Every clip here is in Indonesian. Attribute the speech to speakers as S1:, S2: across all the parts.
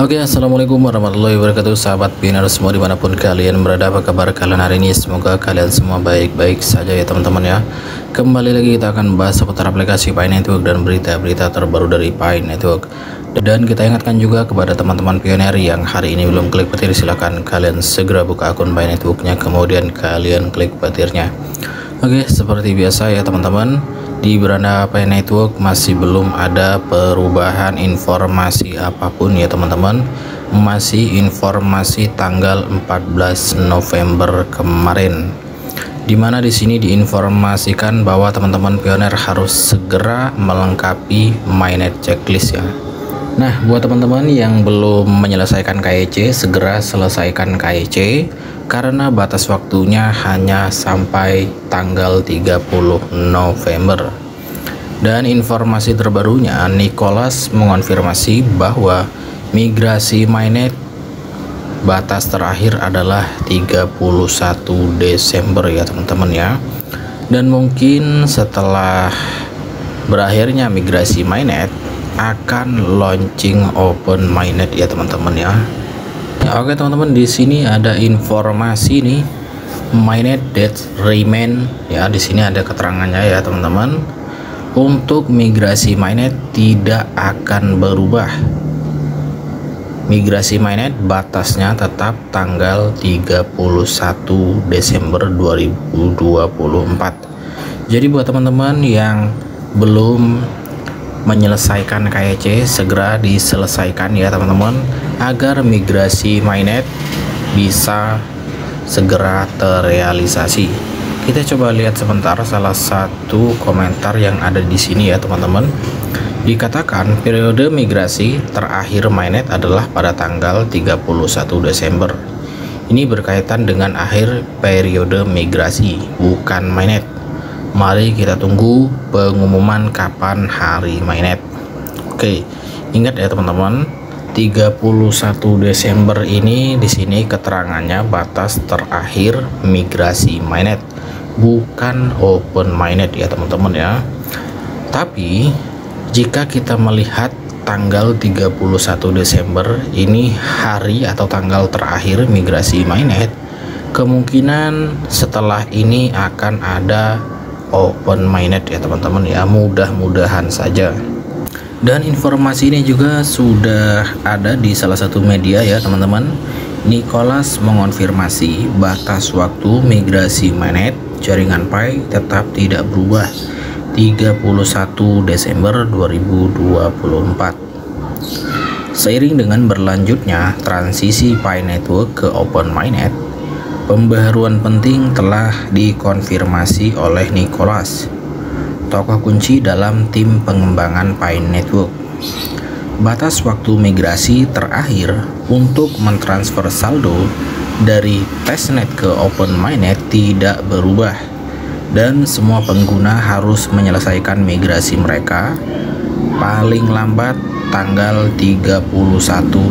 S1: Oke, assalamualaikum warahmatullahi wabarakatuh, sahabat Pioneer semua dimanapun kalian berada. Apa kabar kalian hari ini? Semoga kalian semua baik-baik saja ya teman-teman ya. Kembali lagi kita akan bahas seputar aplikasi Pi Network dan berita-berita terbaru dari Pi Network. Dan kita ingatkan juga kepada teman-teman Pioneer yang hari ini belum klik petir, silahkan kalian segera buka akun Pi Networknya, kemudian kalian klik petirnya. Oke, seperti biasa ya teman-teman, di beranda Pi Network masih belum ada perubahan informasi apapun ya teman-teman. Masih informasi tanggal 14 November kemarin, dimana di sini diinformasikan bahwa teman-teman Pioneer harus segera melengkapi mainnet checklist ya. Nah, buat teman-teman yang belum menyelesaikan KEC, segera selesaikan KEC karena batas waktunya hanya sampai tanggal 30 November. Dan informasi terbarunya, Nicholas mengonfirmasi bahwa migrasi mainnet batas terakhir adalah 31 Desember ya teman-teman ya. Dan mungkin setelah berakhirnya migrasi mainnet akan launching open mainnet ya teman-teman ya. Oke teman-teman, di sini ada informasi nih, mainnet that remain ya. Di sini ada keterangannya ya teman-teman. Untuk migrasi mainnet tidak akan berubah. Migrasi mainnet batasnya tetap tanggal 31 Desember 2024. Jadi buat teman-teman yang belum menyelesaikan KEC, segera diselesaikan ya teman-teman, agar migrasi mainnet bisa segera terrealisasi. Kita coba lihat sebentar salah satu komentar yang ada di sini ya teman-teman. Dikatakan periode migrasi terakhir mainnet adalah pada tanggal 31 Desember. Ini berkaitan dengan akhir periode migrasi, bukan mainnet. Mari kita tunggu pengumuman kapan hari mainnet. Oke, ingat ya teman-teman, 31 Desember ini di sini keterangannya batas terakhir migrasi mainnet, bukan open mainnet ya teman-teman ya. Tapi jika kita melihat tanggal 31 Desember ini hari atau tanggal terakhir migrasi mainnet, kemungkinan setelah ini akan ada open mainnet ya teman-teman ya, mudah-mudahan saja. Dan informasi ini juga sudah ada di salah satu media ya teman-teman. Nicholas mengonfirmasi batas waktu migrasi mainnet jaringan Pi tetap tidak berubah, 31 Desember 2024. Seiring dengan berlanjutnya transisi Pi Network ke open mainnet, pembaharuan penting telah dikonfirmasi oleh Nicholas, tokoh kunci dalam tim pengembangan Pi Network. Batas waktu migrasi terakhir untuk mentransfer saldo dari testnet ke open mainnet tidak berubah, dan semua pengguna harus menyelesaikan migrasi mereka paling lambat tanggal 31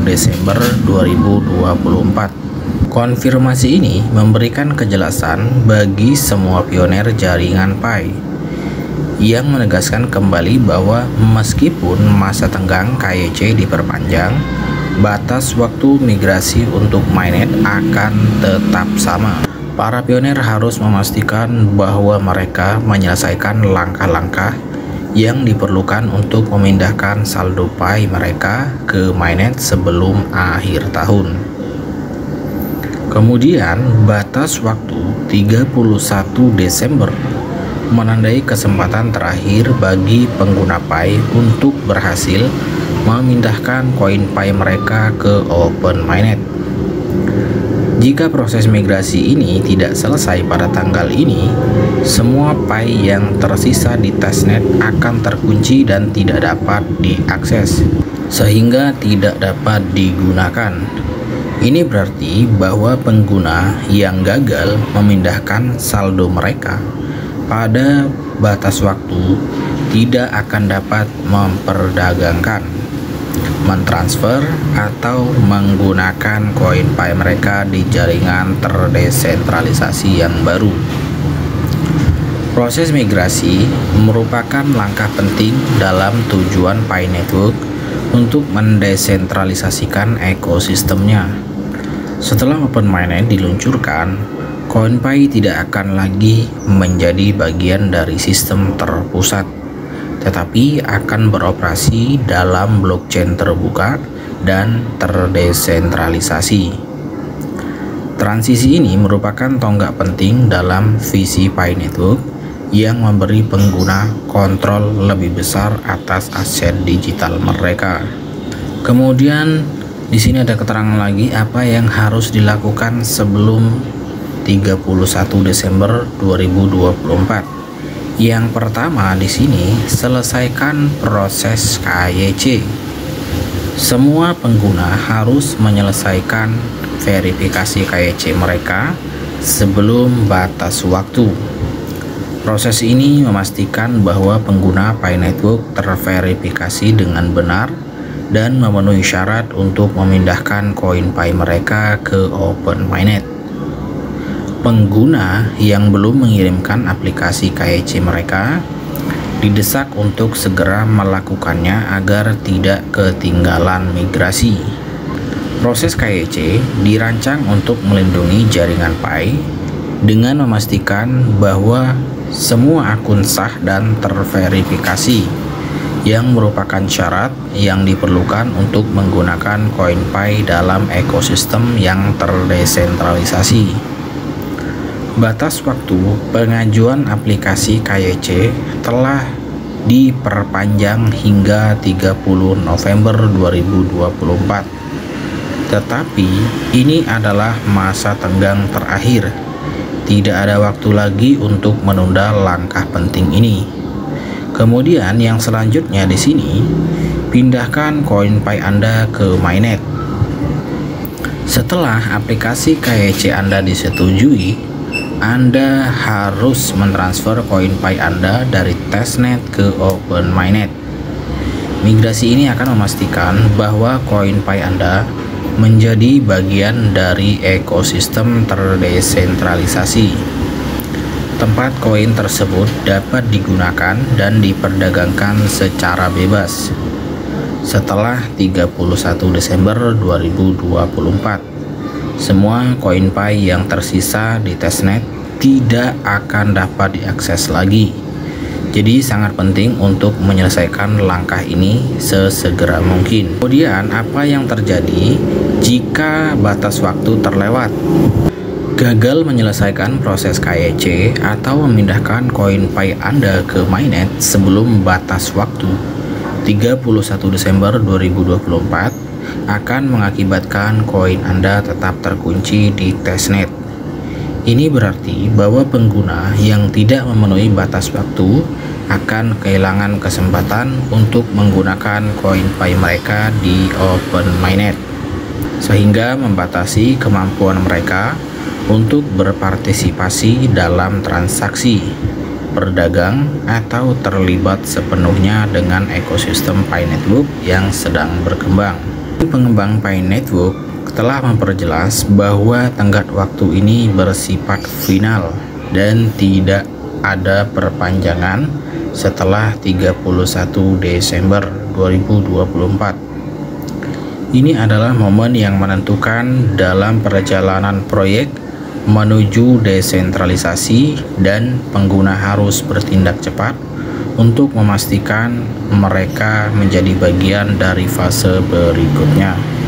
S1: Desember 2024. Konfirmasi ini memberikan kejelasan bagi semua pioner jaringan Pi, yang menegaskan kembali bahwa meskipun masa tenggang KEC diperpanjang, batas waktu migrasi untuk mainnet akan tetap sama. Para pioner harus memastikan bahwa mereka menyelesaikan langkah-langkah yang diperlukan untuk memindahkan saldo Pi mereka ke mainnet sebelum akhir tahun. Kemudian batas waktu 31 Desember menandai kesempatan terakhir bagi pengguna Pi untuk berhasil memindahkan koin Pi mereka ke open mainnet. Jika proses migrasi ini tidak selesai pada tanggal ini, semua Pi yang tersisa di testnet akan terkunci dan tidak dapat diakses, sehingga tidak dapat digunakan. Ini berarti bahwa pengguna yang gagal memindahkan saldo mereka pada batas waktu tidak akan dapat memperdagangkan, mentransfer, atau menggunakan koin Pi mereka di jaringan terdesentralisasi yang baru. Proses migrasi merupakan langkah penting dalam tujuan Pi Network untuk mendesentralisasikan ekosistemnya. Setelah Open Mainnet diluncurkan, CoinPay tidak akan lagi menjadi bagian dari sistem terpusat, tetapi akan beroperasi dalam blockchain terbuka dan terdesentralisasi. Transisi ini merupakan tonggak penting dalam visi Pi Network yang memberi pengguna kontrol lebih besar atas aset digital mereka. Kemudian di sini ada keterangan lagi apa yang harus dilakukan sebelum 31 Desember 2024. Yang pertama di sini, selesaikan proses KYC. Semua pengguna harus menyelesaikan verifikasi KYC mereka sebelum batas waktu. Proses ini memastikan bahwa pengguna Pi Network terverifikasi dengan benar dan memenuhi syarat untuk memindahkan koin Pi mereka ke Open Mainnet. Pengguna yang belum mengirimkan aplikasi KYC mereka didesak untuk segera melakukannya agar tidak ketinggalan migrasi. Proses KYC dirancang untuk melindungi jaringan Pi dengan memastikan bahwa semua akun sah dan terverifikasi, yang merupakan syarat yang diperlukan untuk menggunakan koin Pi dalam ekosistem yang terdesentralisasi. Batas waktu pengajuan aplikasi KYC telah diperpanjang hingga 30 November 2024. Tetapi ini adalah masa tenggang terakhir. Tidak ada waktu lagi untuk menunda langkah penting ini. Kemudian yang selanjutnya di sini, pindahkan koin Pi Anda ke Mainnet. Setelah aplikasi KYC Anda disetujui, Anda harus mentransfer koin Pi Anda dari testnet ke Open Mainnet. Migrasi ini akan memastikan bahwa koin Pi Anda menjadi bagian dari ekosistem terdesentralisasi. Tempat koin tersebut dapat digunakan dan diperdagangkan secara bebas. Setelah 31 Desember 2024, semua koin Pi yang tersisa di testnet tidak akan dapat diakses lagi. Jadi sangat penting untuk menyelesaikan langkah ini sesegera mungkin. Kemudian apa yang terjadi jika batas waktu terlewat? Gagal menyelesaikan proses KYC atau memindahkan koin Pi Anda ke Mainnet sebelum batas waktu 31 Desember 2024 akan mengakibatkan koin Anda tetap terkunci di testnet. Ini berarti bahwa pengguna yang tidak memenuhi batas waktu akan kehilangan kesempatan untuk menggunakan koin Pi mereka di Open Mainnet, sehingga membatasi kemampuan mereka untuk berpartisipasi dalam transaksi, berdagang, atau terlibat sepenuhnya dengan ekosistem Pi Network yang sedang berkembang. Pengembang Pi Network telah memperjelas bahwa tenggat waktu ini bersifat final dan tidak ada perpanjangan setelah 31 Desember 2024. Ini adalah momen yang menentukan dalam perjalanan proyek menuju desentralisasi, dan pengguna harus bertindak cepat untuk memastikan mereka menjadi bagian dari fase berikutnya.